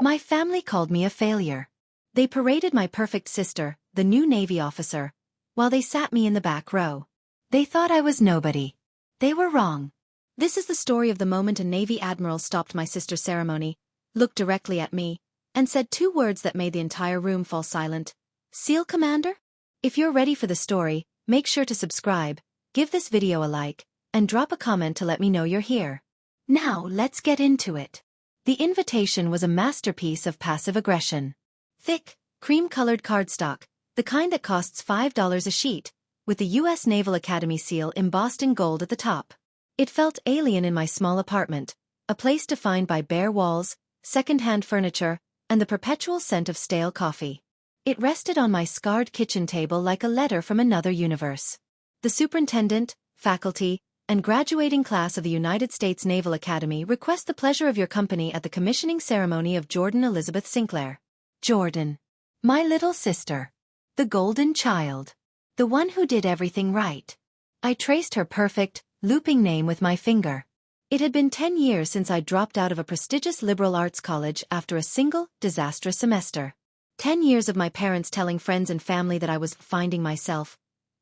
My family called me a failure. They paraded my perfect sister, the new Navy officer, while they sat me in the back row. They thought I was nobody. They were wrong. This is the story of the moment a Navy admiral stopped my sister's ceremony, looked directly at me, and said two words that made the entire room fall silent. "SEAL Commander?" If you're ready for the story, make sure to subscribe, give this video a like, and drop a comment to let me know you're here. Now let's get into it. The invitation was a masterpiece of passive aggression. Thick, cream-colored cardstock, the kind that costs $5 a sheet, with the U.S. Naval Academy seal embossed in gold at the top. It felt alien in my small apartment, a place defined by bare walls, second-hand furniture, and the perpetual scent of stale coffee. It rested on my scarred kitchen table like a letter from another universe. The superintendent, faculty, and graduating class of the United States Naval Academy request the pleasure of your company at the commissioning ceremony of Jordan Elizabeth Sinclair. Jordan. My little sister. The golden child. The one who did everything right. I traced her perfect, looping name with my finger. It had been 10 years since I dropped out of a prestigious liberal arts college after a single, disastrous semester. 10 years of my parents telling friends and family that I was finding myself,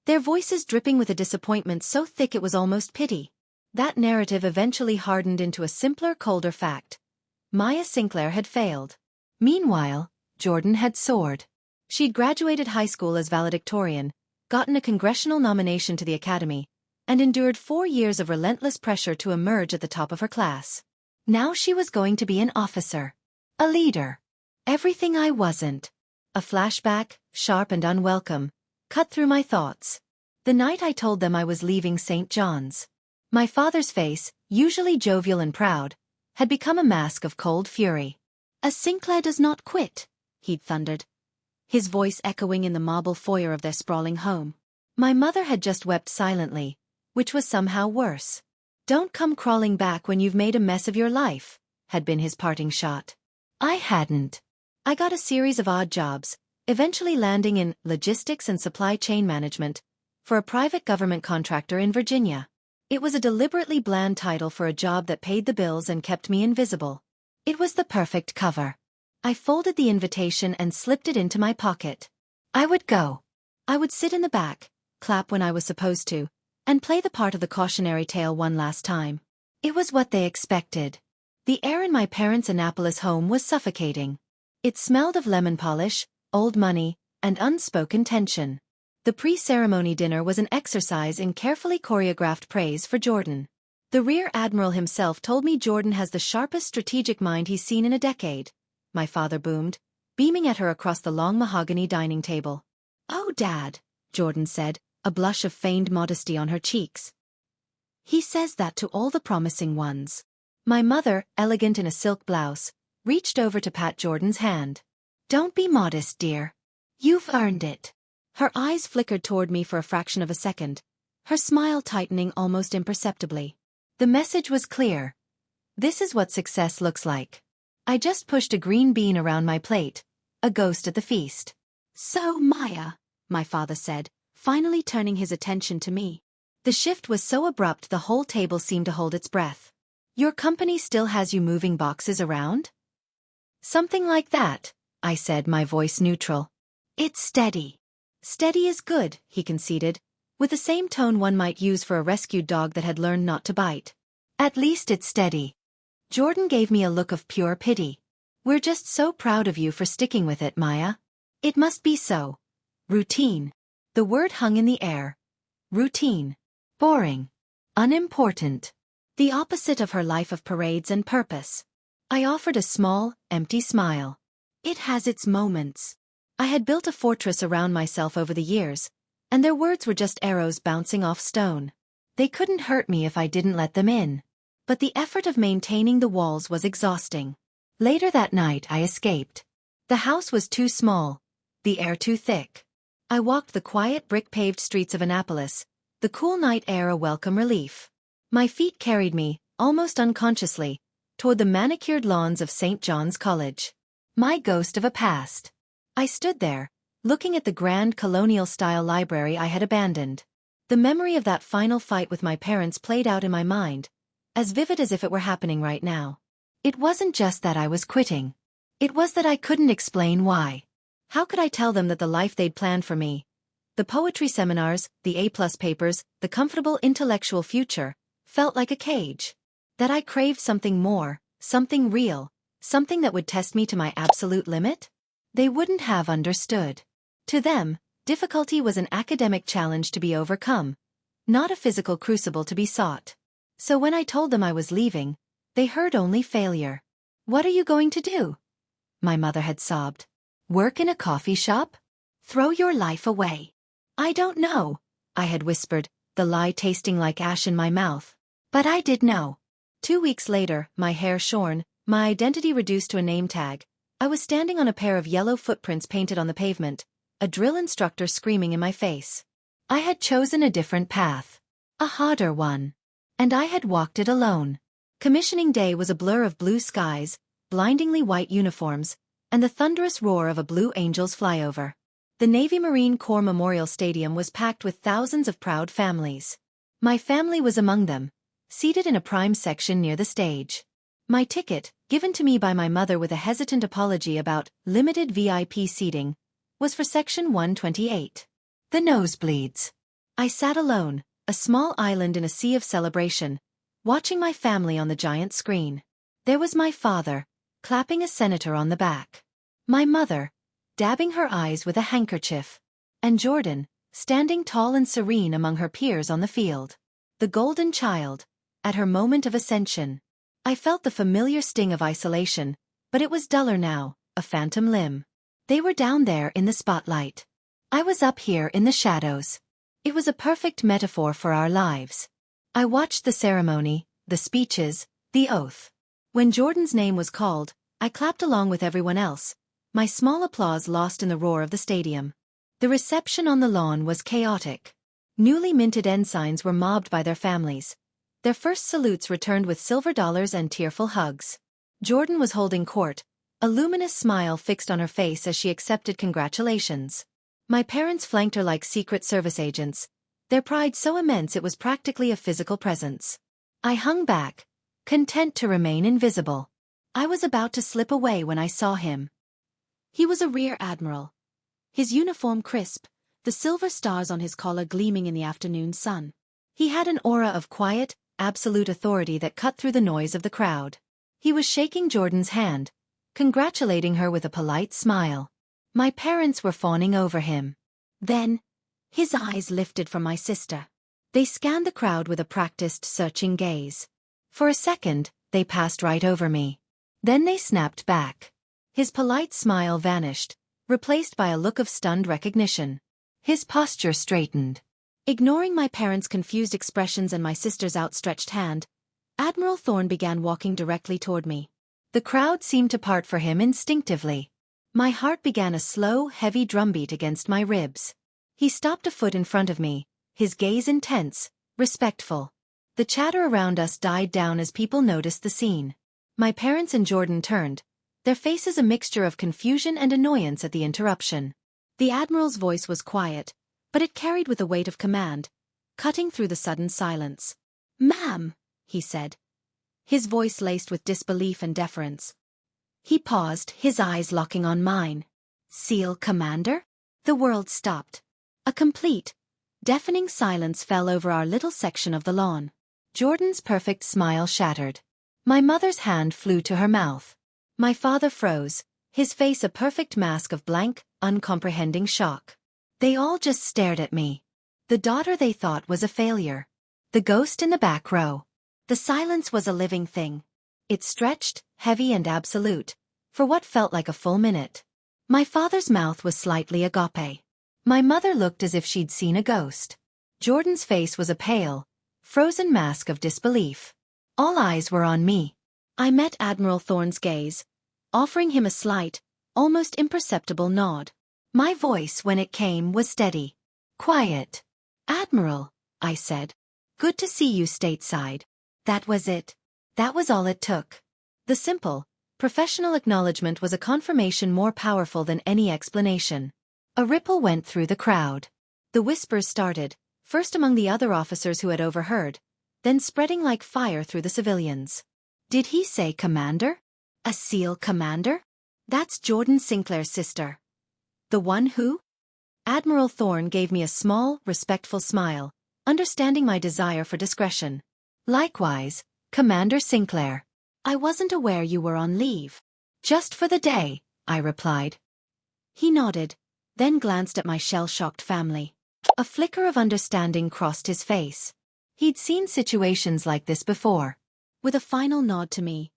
their voices dripping with a disappointment so thick it was almost pity. That narrative eventually hardened into a simpler, colder fact. Maya Sinclair had failed. Meanwhile, Jordan had soared. She'd graduated high school as valedictorian, gotten a congressional nomination to the Academy, and endured 4 years of relentless pressure to emerge at the top of her class. Now she was going to be an officer. A leader. Everything I wasn't. A flashback, sharp and unwelcome, cut through my thoughts. The night I told them I was leaving St. John's. My father's face, usually jovial and proud, had become a mask of cold fury. "A Sinclair does not quit," he'd thundered, his voice echoing in the marble foyer of their sprawling home. My mother had just wept silently, which was somehow worse. "Don't come crawling back when you've made a mess of your life," had been his parting shot. I hadn't. I got a series of odd jobs, eventually landing in logistics and supply chain management for a private government contractor in Virginia. It was a deliberately bland title for a job that paid the bills and kept me invisible. It was the perfect cover. I folded the invitation and slipped it into my pocket. I would go. I would sit in the back, clap when I was supposed to, and play the part of the cautionary tale one last time. It was what they expected. The air in my parents' Annapolis home was suffocating. It smelled of lemon polish, old money, and unspoken tension. The pre-ceremony dinner was an exercise in carefully choreographed praise for Jordan. The Rear Admiral himself told me Jordan has the sharpest strategic mind he's seen in a decade, my father boomed, beaming at her across the long mahogany dining table. "Oh, Dad," Jordan said, a blush of feigned modesty on her cheeks. "He says that to all the promising ones." My mother, elegant in a silk blouse, reached over to pat Jordan's hand. "Don't be modest, dear. You've earned it." Her eyes flickered toward me for a fraction of a second, her smile tightening almost imperceptibly. The message was clear. This is what success looks like. I just pushed a green bean around my plate, a ghost at the feast. "So, Maya," my father said, finally turning his attention to me. The shift was so abrupt the whole table seemed to hold its breath. "Your company still has you moving boxes around?" "Something like that," I said, my voice neutral. "It's steady." "Steady is good," he conceded, with the same tone one might use for a rescued dog that had learned not to bite. "At least it's steady." Jordan gave me a look of pure pity. "We're just so proud of you for sticking with it, Maya. It must be so. Routine." The word hung in the air. Routine. Boring. Unimportant. The opposite of her life of parades and purpose. I offered a small, empty smile. "It has its moments." I had built a fortress around myself over the years, and their words were just arrows bouncing off stone. They couldn't hurt me if I didn't let them in. But the effort of maintaining the walls was exhausting. Later that night I escaped. The house was too small, the air too thick. I walked the quiet brick-paved streets of Annapolis, the cool night air a welcome relief. My feet carried me, almost unconsciously, toward the manicured lawns of St. John's College. My ghost of a past. I stood there, looking at the grand colonial-style library I had abandoned. The memory of that final fight with my parents played out in my mind, as vivid as if it were happening right now. It wasn't just that I was quitting. It was that I couldn't explain why. How could I tell them that the life they'd planned for me, the poetry seminars, the A-plus papers, the comfortable intellectual future, felt like a cage? That I craved something more, something real, something that would test me to my absolute limit? They wouldn't have understood. To them, difficulty was an academic challenge to be overcome, not a physical crucible to be sought. So when I told them I was leaving, they heard only failure. "What are you going to do?" my mother had sobbed. "Work in a coffee shop? Throw your life away?" "I don't know," I had whispered, the lie tasting like ash in my mouth. But I did know. 2 weeks later, my hair shorn, my identity reduced to a name tag, I was standing on a pair of yellow footprints painted on the pavement, a drill instructor screaming in my face. I had chosen a different path. A harder one. And I had walked it alone. Commissioning day was a blur of blue skies, blindingly white uniforms, and the thunderous roar of a Blue Angels flyover. The Navy Marine Corps Memorial Stadium was packed with thousands of proud families. My family was among them, seated in a prime section near the stage. My ticket, given to me by my mother with a hesitant apology about limited VIP seating, was for section 128. The nosebleeds. I sat alone, a small island in a sea of celebration, watching my family on the giant screen. There was my father, clapping a senator on the back. My mother, dabbing her eyes with a handkerchief. And Jordan, standing tall and serene among her peers on the field. The golden child, at her moment of ascension. I felt the familiar sting of isolation, but it was duller now, a phantom limb. They were down there in the spotlight. I was up here in the shadows. It was a perfect metaphor for our lives. I watched the ceremony, the speeches, the oath. When Jordan's name was called, I clapped along with everyone else, my small applause lost in the roar of the stadium. The reception on the lawn was chaotic. Newly minted ensigns were mobbed by their families. Their first salutes returned with silver dollars and tearful hugs. Jordan was holding court, a luminous smile fixed on her face as she accepted congratulations. My parents flanked her like Secret Service agents, their pride so immense it was practically a physical presence. I hung back, content to remain invisible. I was about to slip away when I saw him. He was a rear admiral. His uniform crisp, the silver stars on his collar gleaming in the afternoon sun. He had an aura of quiet, absolute authority that cut through the noise of the crowd. He was shaking Jordan's hand, congratulating her with a polite smile. My parents were fawning over him. Then, his eyes lifted from my sister. They scanned the crowd with a practiced, searching gaze. For a second, they passed right over me. Then they snapped back. His polite smile vanished, replaced by a look of stunned recognition. His posture straightened. Ignoring my parents' confused expressions and my sister's outstretched hand, Admiral Thorne began walking directly toward me. The crowd seemed to part for him instinctively. My heart began a slow, heavy drumbeat against my ribs. He stopped a foot in front of me, his gaze intense, respectful. The chatter around us died down as people noticed the scene. My parents and Jordan turned, their faces a mixture of confusion and annoyance at the interruption. The Admiral's voice was quiet, but it carried with a weight of command, cutting through the sudden silence. "Ma'am," he said, his voice laced with disbelief and deference. He paused, his eyes locking on mine. "SEAL Commander?" The world stopped. A complete, deafening silence fell over our little section of the lawn. Jordan's perfect smile shattered. My mother's hand flew to her mouth. My father froze, his face a perfect mask of blank, uncomprehending shock. They all just stared at me. The daughter they thought was a failure. The ghost in the back row. The silence was a living thing. It stretched, heavy and absolute, for what felt like a full minute. My father's mouth was slightly agape. My mother looked as if she'd seen a ghost. Jordan's face was a pale, frozen mask of disbelief. All eyes were on me. I met Admiral Thorne's gaze, offering him a slight, almost imperceptible nod. My voice, when it came, was steady. Quiet. "Admiral," I said. "Good to see you stateside." That was it. That was all it took. The simple, professional acknowledgement was a confirmation more powerful than any explanation. A ripple went through the crowd. The whispers started, first among the other officers who had overheard, then spreading like fire through the civilians. Did he say commander? A SEAL commander? That's Jordan Sinclair's sister. The one who? Admiral Thorne gave me a small, respectful smile, understanding my desire for discretion. Likewise, Commander Sinclair. I wasn't aware you were on leave. Just for the day, I replied. He nodded, then glanced at my shell-shocked family. A flicker of understanding crossed his face. He'd seen situations like this before. With a final nod to me,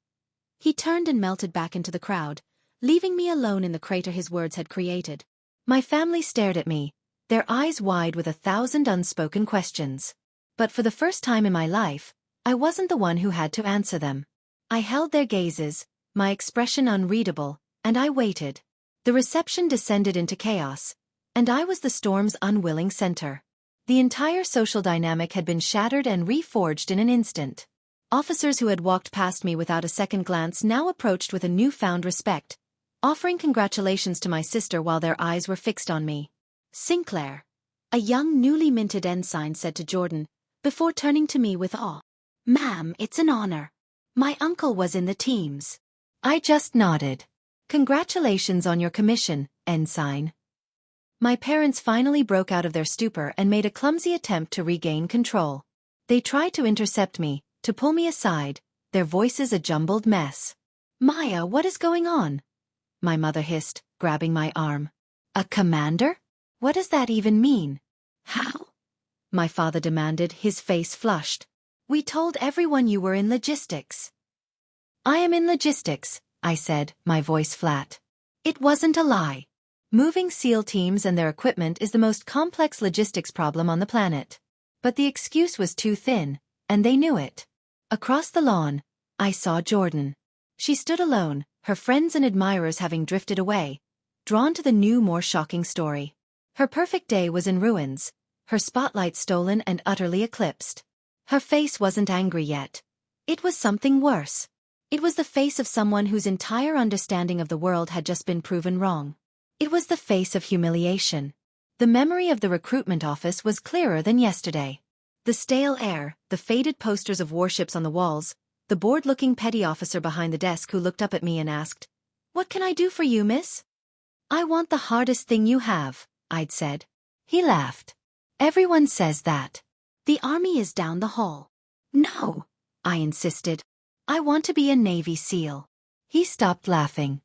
he turned and melted back into the crowd, leaving me alone in the crater his words had created. My family stared at me, their eyes wide with 1,000 unspoken questions. But for the first time in my life, I wasn't the one who had to answer them. I held their gazes, my expression unreadable, and I waited. The reception descended into chaos, and I was the storm's unwilling center. The entire social dynamic had been shattered and reforged in an instant. Officers who had walked past me without a second glance now approached with a newfound respect, offering congratulations to my sister while their eyes were fixed on me. Sinclair, a young newly minted ensign, said to Jordan, before turning to me with awe. Ma'am, it's an honor. My uncle was in the teams. I just nodded. Congratulations on your commission, ensign. My parents finally broke out of their stupor and made a clumsy attempt to regain control. They tried to intercept me, to pull me aside, their voices a jumbled mess. Maya, what is going on? My mother hissed, grabbing my arm. A commander? What does that even mean? How? My father demanded, his face flushed. We told everyone you were in logistics. I am in logistics, I said, my voice flat. It wasn't a lie. Moving SEAL teams and their equipment is the most complex logistics problem on the planet. But the excuse was too thin, and they knew it. Across the lawn, I saw Jordan. She stood alone, her friends and admirers having drifted away, drawn to the new, more shocking story. Her perfect day was in ruins, her spotlight stolen and utterly eclipsed. Her face wasn't angry yet. It was something worse. It was the face of someone whose entire understanding of the world had just been proven wrong. It was the face of humiliation. The memory of the recruitment office was clearer than yesterday. The stale air, the faded posters of warships on the walls, the bored-looking petty officer behind the desk who looked up at me and asked, "What can I do for you, miss?" "I want the hardest thing you have," I'd said. He laughed. "Everyone says that. The army is down the hall." "No," I insisted. "I want to be a Navy SEAL." He stopped laughing.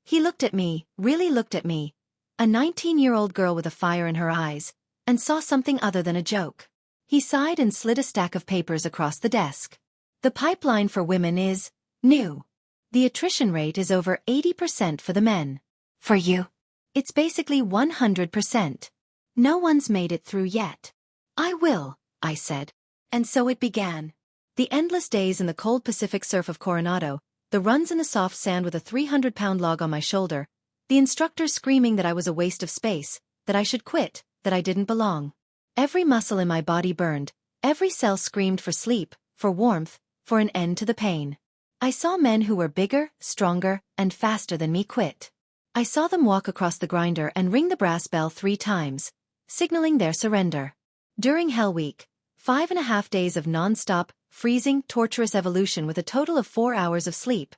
He looked at me, really looked at me, a 19-year-old girl with a fire in her eyes, and saw something other than a joke. He sighed and slid a stack of papers across the desk. "The pipeline for women is new. The attrition rate is over 80% for the men. For you, it's basically 100%. No one's made it through yet." "I will," I said. And so it began. The endless days in the cold Pacific surf of Coronado, the runs in the soft sand with a 300-pound log on my shoulder, the instructors screaming that I was a waste of space, that I should quit, that I didn't belong. Every muscle in my body burned, every cell screamed for sleep, for warmth, for an end to the pain. I saw men who were bigger, stronger, and faster than me quit. I saw them walk across the grinder and ring the brass bell 3 times, signaling their surrender. During Hell Week, 5.5 days of non-stop, freezing, torturous evolution with a total of 4 hours of sleep,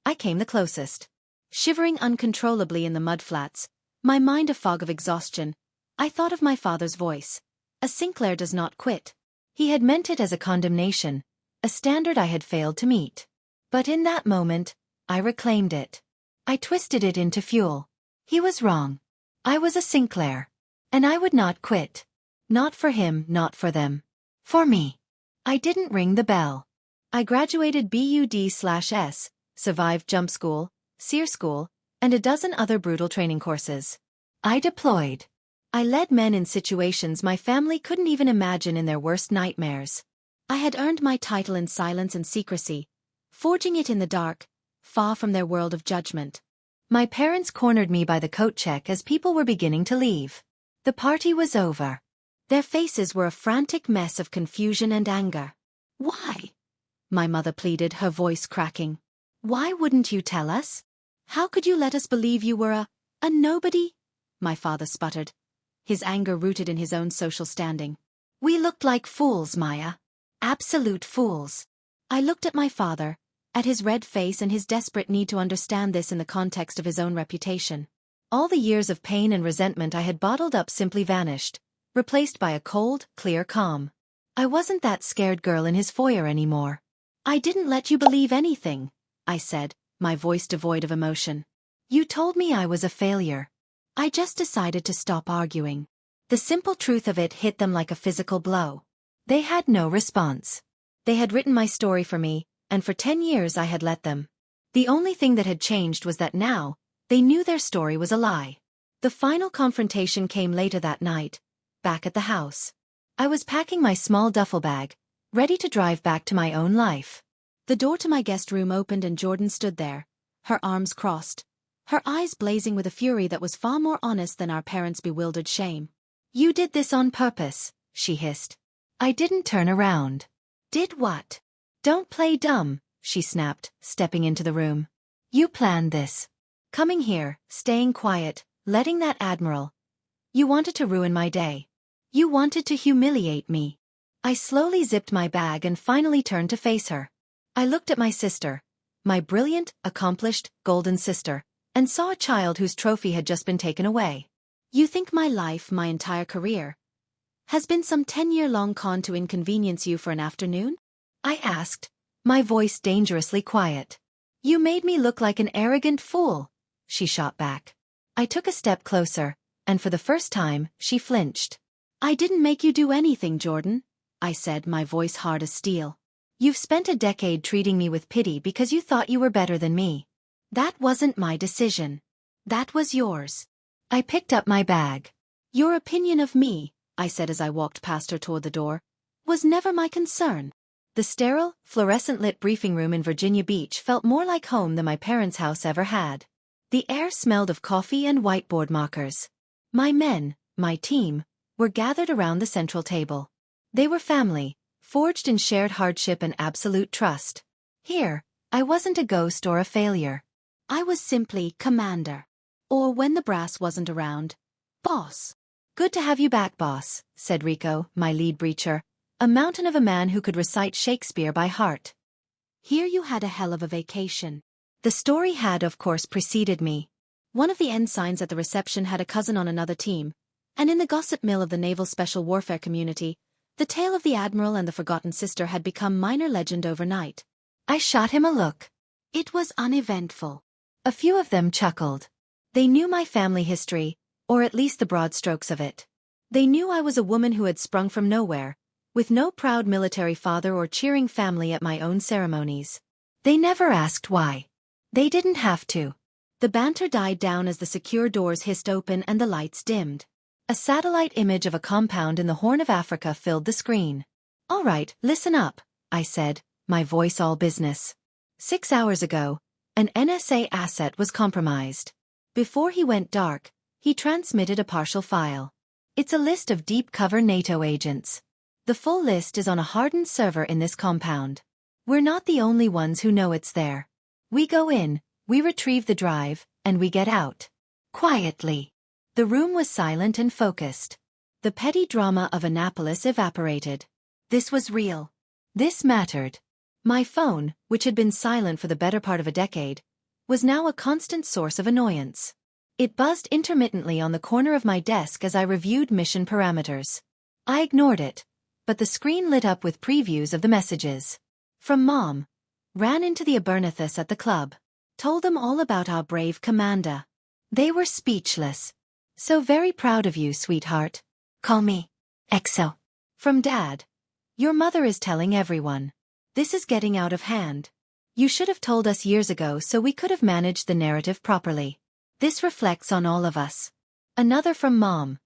I came the closest. Shivering uncontrollably in the mudflats, my mind a fog of exhaustion, I thought of my father's voice. A Sinclair does not quit. He had meant it as a condemnation, a standard I had failed to meet. But in that moment, I reclaimed it. I twisted it into fuel. He was wrong. I was a Sinclair. And I would not quit. Not for him, not for them. For me. I didn't ring the bell. I graduated BUD/S, survived jump school, SEER school, and a dozen other brutal training courses. I deployed. I led men in situations my family couldn't even imagine in their worst nightmares. I had earned my title in silence and secrecy, forging it in the dark, far from their world of judgment. My parents cornered me by the coat check as people were beginning to leave. The party was over. Their faces were a frantic mess of confusion and anger. "Why?" my mother pleaded, her voice cracking. "Why wouldn't you tell us? How could you let us believe you were a nobody?" My father sputtered, his anger rooted in his own social standing. "We looked like fools, Maya. Absolute fools." I looked at my father, at his red face and his desperate need to understand this in the context of his own reputation. All the years of pain and resentment I had bottled up simply vanished, replaced by a cold, clear calm. I wasn't that scared girl in his foyer anymore. "I didn't let you believe anything," I said, my voice devoid of emotion. "You told me I was a failure. I just decided to stop arguing." The simple truth of it hit them like a physical blow. They had no response. They had written my story for me, and for 10 years I had let them. The only thing that had changed was that now, they knew their story was a lie. The final confrontation came later that night, back at the house. I was packing my small duffel bag, ready to drive back to my own life. The door to my guest room opened and Jordan stood there, her arms crossed, her eyes blazing with a fury that was far more honest than our parents' bewildered shame. "You did this on purpose," she hissed. I didn't turn around. "Did what?" "Don't play dumb," she snapped, stepping into the room. "You planned this. Coming here, staying quiet, letting that Admiral. You wanted to ruin my day. You wanted to humiliate me." I slowly zipped my bag and finally turned to face her. I looked at my sister, my brilliant, accomplished, golden sister, and saw a child whose trophy had just been taken away. "You think my life, my entire career, has been some 10-year-long con to inconvenience you for an afternoon?" I asked, my voice dangerously quiet. "You made me look like an arrogant fool," she shot back. I took a step closer, and for the first time, she flinched. "I didn't make you do anything, Jordan," I said, my voice hard as steel. "You've spent a decade treating me with pity because you thought you were better than me. That wasn't my decision. That was yours." I picked up my bag. "Your opinion of me," I said as I walked past her toward the door, "was never my concern." The sterile, fluorescent-lit briefing room in Virginia Beach felt more like home than my parents' house ever had. The air smelled of coffee and whiteboard markers. My men, my team, were gathered around the central table. They were family, forged in shared hardship and absolute trust. Here, I wasn't a ghost or a failure. I was simply commander. Or when the brass wasn't around, boss. "Good to have you back, boss," said Rico, my lead breacher, a mountain of a man who could recite Shakespeare by heart. "Hear you had a hell of a vacation." The story had, of course, preceded me. One of the ensigns at the reception had a cousin on another team, and in the gossip mill of the naval special warfare community, the tale of the Admiral and the forgotten sister had become minor legend overnight. I shot him a look. It was uneventful. A few of them chuckled. They knew my family history, or at least the broad strokes of it. They knew I was a woman who had sprung from nowhere, with no proud military father or cheering family at my own ceremonies. They never asked why. They didn't have to. The banter died down as the secure doors hissed open and the lights dimmed. A satellite image of a compound in the Horn of Africa filled the screen. "All right, listen up," I said, my voice all business. 6 hours ago, an NSA asset was compromised. Before he went dark, he transmitted a partial file. It's a list of deep-cover NATO agents. The full list is on a hardened server in this compound. We're not the only ones who know it's there. We go in, we retrieve the drive, and we get out. Quietly. The room was silent and focused. The petty drama of Annapolis evaporated. This was real. This mattered. My phone, which had been silent for the better part of a decade, was now a constant source of annoyance. It buzzed intermittently on the corner of my desk as I reviewed mission parameters. I ignored it, but the screen lit up with previews of the messages. From Mom. Ran into the Abernethus at the club. Told them all about our brave commander. They were speechless. "So very proud of you, sweetheart. Call me EXO." From Dad. "Your mother is telling everyone. This is getting out of hand. You should have told us years ago so we could have managed the narrative properly. This reflects on all of us." Another from Mom.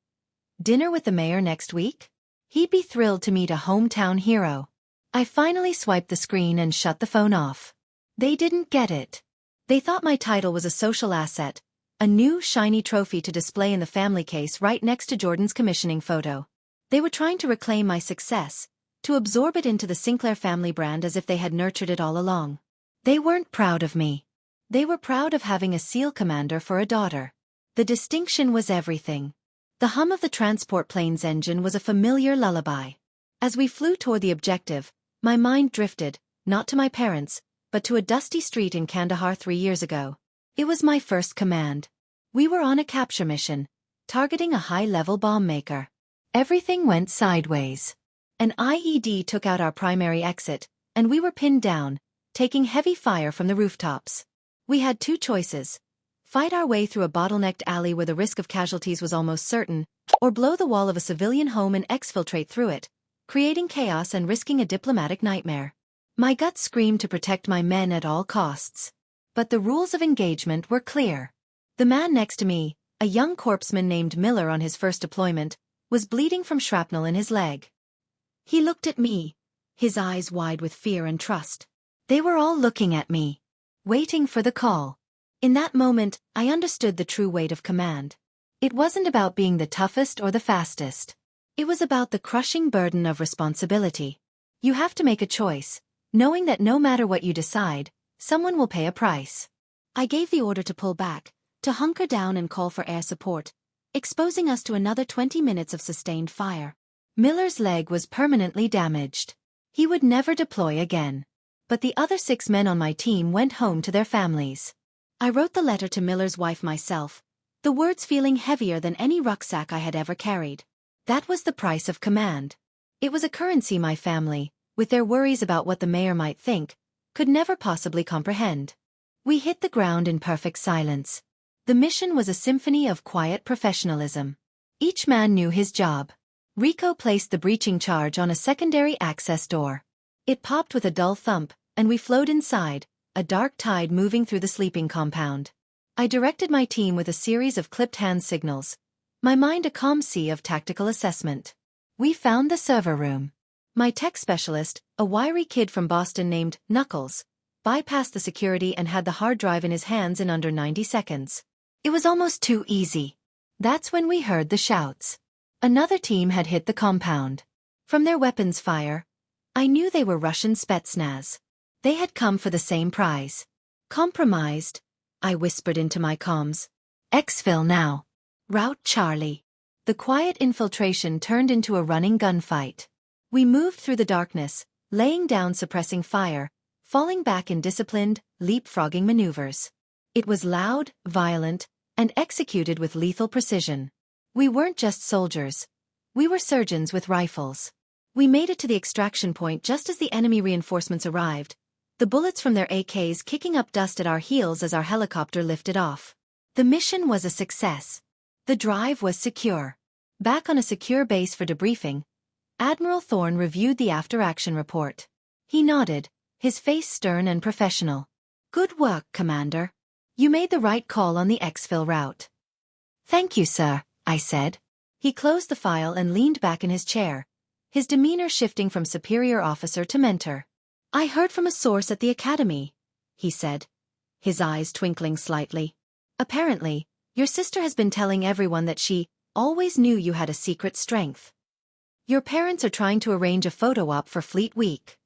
"Dinner with the mayor next week? He'd be thrilled to meet a hometown hero." I finally swiped the screen and shut the phone off. They didn't get it. They thought my title was a social asset, a new, shiny trophy to display in the family case right next to Jordan's commissioning photo. They were trying to reclaim my success, to absorb it into the Sinclair family brand as if they had nurtured it all along. They weren't proud of me. They were proud of having a SEAL commander for a daughter. The distinction was everything. The hum of the transport plane's engine was a familiar lullaby. As we flew toward the objective, my mind drifted, not to my parents, but to a dusty street in Kandahar 3 years ago. It was my first command. We were on a capture mission, targeting a high-level bomb maker. Everything went sideways. An IED took out our primary exit, and we were pinned down, taking heavy fire from the rooftops. We had two choices: fight our way through a bottlenecked alley where the risk of casualties was almost certain, or blow the wall of a civilian home and exfiltrate through it, creating chaos and risking a diplomatic nightmare. My gut screamed to protect my men at all costs. But the rules of engagement were clear. The man next to me, a young corpsman named Miller on his first deployment, was bleeding from shrapnel in his leg. He looked at me, his eyes wide with fear and trust. They were all looking at me, waiting for the call. In that moment, I understood the true weight of command. It wasn't about being the toughest or the fastest. It was about the crushing burden of responsibility. You have to make a choice, knowing that no matter what you decide, someone will pay a price. I gave the order to pull back, to hunker down and call for air support, exposing us to another 20 minutes of sustained fire. Miller's leg was permanently damaged. He would never deploy again. But the other 6 men on my team went home to their families. I wrote the letter to Miller's wife myself, the words feeling heavier than any rucksack I had ever carried. That was the price of command. It was a currency my family, with their worries about what the mayor might think, could never possibly comprehend. We hit the ground in perfect silence. The mission was a symphony of quiet professionalism. Each man knew his job. Rico placed the breaching charge on a secondary access door. It popped with a dull thump, and we flowed inside, a dark tide moving through the sleeping compound. I directed my team with a series of clipped hand signals, my mind a calm sea of tactical assessment. We found the server room. My tech specialist, a wiry kid from Boston named Knuckles, bypassed the security and had the hard drive in his hands in under 90 seconds. It was almost too easy. That's when we heard the shouts. Another team had hit the compound. From their weapons fire, I knew they were Russian Spetsnaz. They had come for the same prize. Compromised, I whispered into my comms. Exfil now. Route Charlie. The quiet infiltration turned into a running gunfight. We moved through the darkness, laying down suppressing fire, falling back in disciplined, leapfrogging maneuvers. It was loud, violent, and executed with lethal precision. We weren't just soldiers. We were surgeons with rifles. We made it to the extraction point just as the enemy reinforcements arrived, the bullets from their AKs kicking up dust at our heels as our helicopter lifted off. The mission was a success. The drive was secure. Back on a secure base for debriefing, Admiral Thorne reviewed the after-action report. He nodded, his face stern and professional. Good work, Commander. You made the right call on the exfil route. Thank you, sir, I said. He closed the file and leaned back in his chair, his demeanor shifting from superior officer to mentor. I heard from a source at the academy, he said, his eyes twinkling slightly. Apparently, your sister has been telling everyone that she always knew you had a secret strength. Your parents are trying to arrange a photo op for Fleet Week.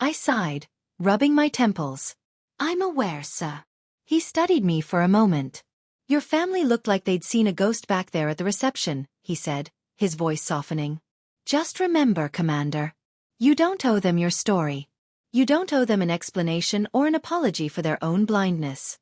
I sighed, rubbing my temples. I'm aware, sir. He studied me for a moment. Your family looked like they'd seen a ghost back there at the reception, he said, his voice softening. Just remember, Commander. You don't owe them your story. You don't owe them an explanation or an apology for their own blindness.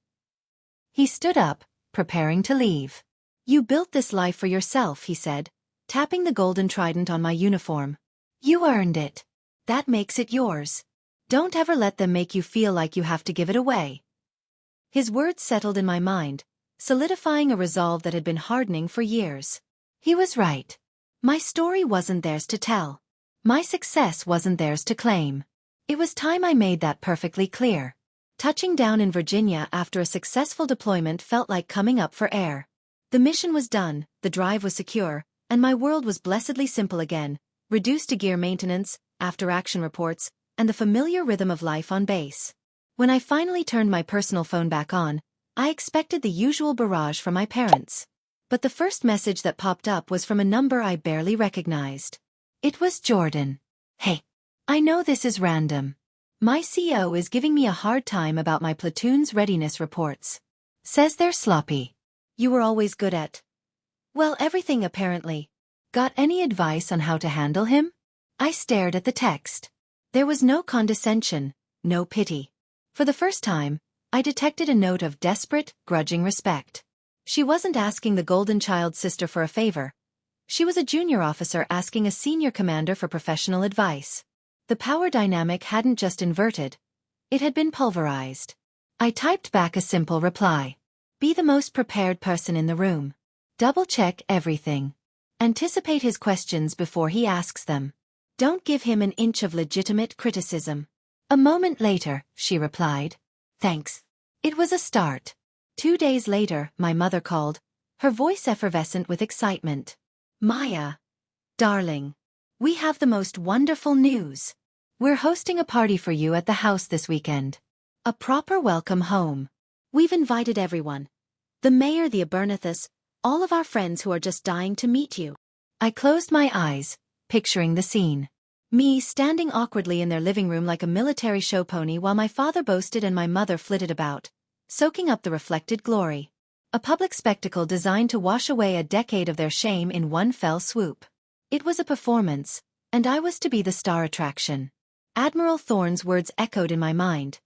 He stood up, preparing to leave. You built this life for yourself, he said, tapping the golden trident on my uniform. You earned it. That makes it yours. Don't ever let them make you feel like you have to give it away. His words settled in my mind, solidifying a resolve that had been hardening for years. He was right. My story wasn't theirs to tell. My success wasn't theirs to claim. It was time I made that perfectly clear. Touching down in Virginia after a successful deployment felt like coming up for air. The mission was done, the drive was secure, and my world was blessedly simple again, reduced to gear maintenance, after-action reports, and the familiar rhythm of life on base. When I finally turned my personal phone back on, I expected the usual barrage from my parents. But the first message that popped up was from a number I barely recognized. It was Jordan. Hey. I know this is random. My CO is giving me a hard time about my platoon's readiness reports. Says they're sloppy. You were always good at, well, everything apparently. Got any advice on how to handle him? I stared at the text. There was no condescension, no pity. For the first time, I detected a note of desperate, grudging respect. She wasn't asking the golden child sister for a favor. She was a junior officer asking a senior commander for professional advice. The power dynamic hadn't just inverted. It had been pulverized. I typed back a simple reply. Be the most prepared person in the room. Double-check everything. Anticipate his questions before he asks them. Don't give him an inch of legitimate criticism. A moment later, she replied. Thanks. It was a start. 2 days later, my mother called, her voice effervescent with excitement. Maya. Darling. We have the most wonderful news. We're hosting a party for you at the house this weekend. A proper welcome home. We've invited everyone. The mayor, the Abernethus, all of our friends who are just dying to meet you. I closed my eyes, picturing the scene. Me standing awkwardly in their living room like a military show pony while my father boasted and my mother flitted about, soaking up the reflected glory. A public spectacle designed to wash away a decade of their shame in one fell swoop. It was a performance, and I was to be the star attraction. Admiral Thorne's words echoed in my mind.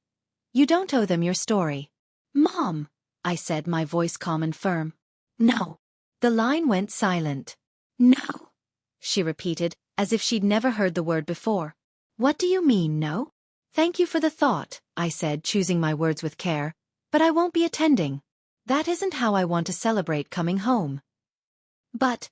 You don't owe them your story. Mom, I said, my voice calm and firm. No. The line went silent. No, she repeated, as if she'd never heard the word before. What do you mean, no? Thank you for the thought, I said, choosing my words with care, but I won't be attending. That isn't how I want to celebrate coming home. But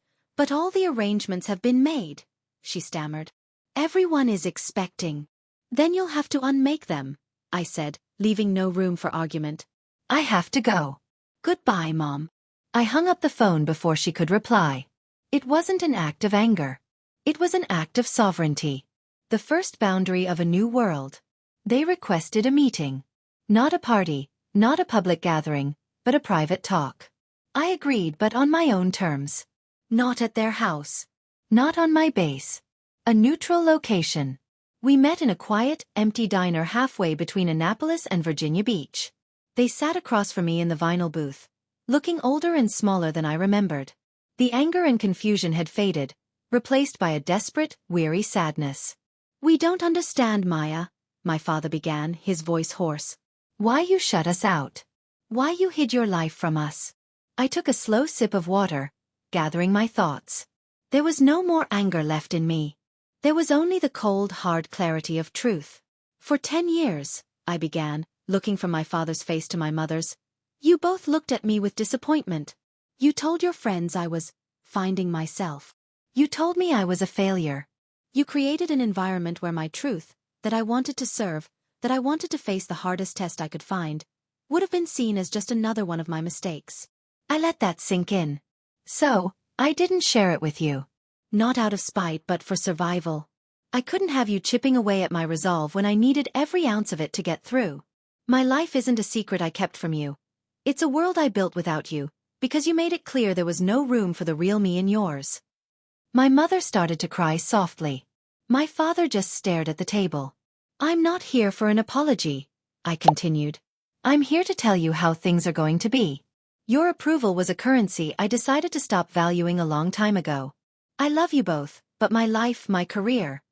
all the arrangements have been made, she stammered. Everyone is expecting. Then you'll have to unmake them, I said, leaving no room for argument. I have to go. Goodbye, Mom. I hung up the phone before she could reply. It wasn't an act of anger. It was an act of sovereignty. The first boundary of a new world. They requested a meeting. Not a party, not a public gathering, but a private talk. I agreed, but on my own terms. Not at their house. Not on my base. A neutral location. We met in a quiet, empty diner halfway between Annapolis and Virginia Beach. They sat across from me in the vinyl booth, looking older and smaller than I remembered. The anger and confusion had faded, replaced by a desperate, weary sadness. We don't understand, Maya, my father began, his voice hoarse. Why you shut us out? Why you hid your life from us? I took a slow sip of water, gathering my thoughts. There was no more anger left in me. There was only the cold, hard clarity of truth. For 10 years, I began, looking from my father's face to my mother's. You both looked at me with disappointment. You told your friends I was finding myself. You told me I was a failure. You created an environment where my truth, that I wanted to serve, that I wanted to face the hardest test I could find, would have been seen as just another one of my mistakes. I let that sink in. So, I didn't share it with you. Not out of spite, but for survival. I couldn't have you chipping away at my resolve when I needed every ounce of it to get through. My life isn't a secret I kept from you. It's a world I built without you, because you made it clear there was no room for the real me in yours. My mother started to cry softly. My father just stared at the table. I'm not here for an apology, I continued. I'm here to tell you how things are going to be. Your approval was a currency I decided to stop valuing a long time ago. I love you both, but my life, my career,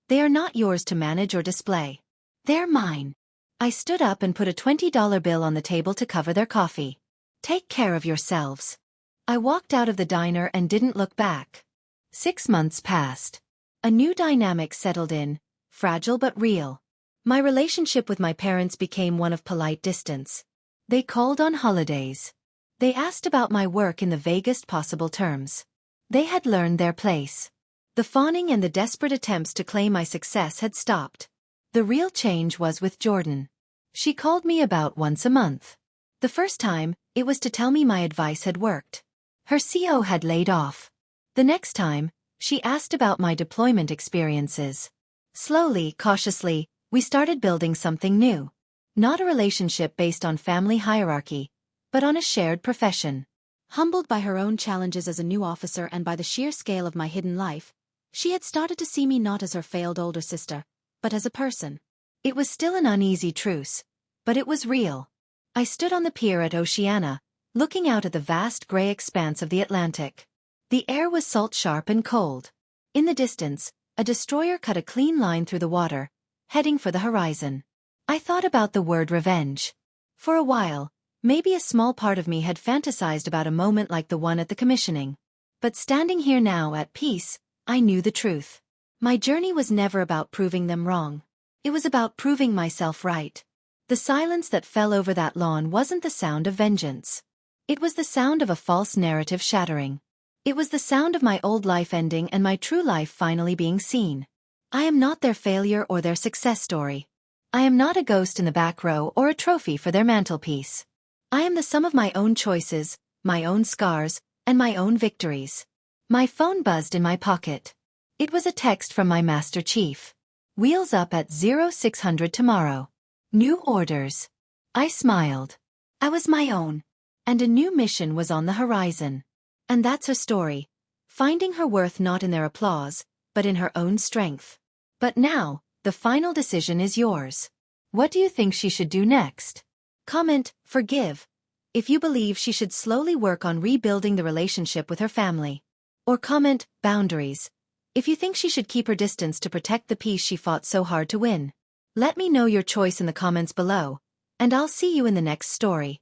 they are not yours to manage or display. They're mine. I stood up and put a $20 bill on the table to cover their coffee. Take care of yourselves. I walked out of the diner and didn't look back. 6 months passed. A new dynamic settled in, fragile but real. My relationship with my parents became one of polite distance. They called on holidays. They asked about my work in the vaguest possible terms. They had learned their place. The fawning and the desperate attempts to claim my success had stopped. The real change was with Jordan. She called me about once a month. The first time, it was to tell me my advice had worked. Her CO had laid off. The next time, she asked about my deployment experiences. Slowly, cautiously, we started building something new. Not a relationship based on family hierarchy, but on a shared profession. Humbled by her own challenges as a new officer and by the sheer scale of my hidden life, she had started to see me not as her failed older sister, but as a person. It was still an uneasy truce, but it was real. I stood on the pier at Oceana, looking out at the vast gray expanse of the Atlantic. The air was salt-sharp and cold. In the distance, a destroyer cut a clean line through the water, heading for the horizon. I thought about the word revenge. For a while, maybe a small part of me had fantasized about a moment like the one at the commissioning. But standing here now at peace, I knew the truth. My journey was never about proving them wrong. It was about proving myself right. The silence that fell over that lawn wasn't the sound of vengeance. It was the sound of a false narrative shattering. It was the sound of my old life ending and my true life finally being seen. I am not their failure or their success story. I am not a ghost in the back row or a trophy for their mantelpiece. I am the sum of my own choices, my own scars, and my own victories. My phone buzzed in my pocket. It was a text from my Master Chief. Wheels up at 0600 tomorrow. New orders. I smiled. I was my own. And a new mission was on the horizon. And that's her story. Finding her worth not in their applause, but in her own strength. But now, the final decision is yours. What do you think she should do next? Comment, forgive, if you believe she should slowly work on rebuilding the relationship with her family. Or comment, boundaries, if you think she should keep her distance to protect the peace she fought so hard to win. Let me know your choice in the comments below, and I'll see you in the next story.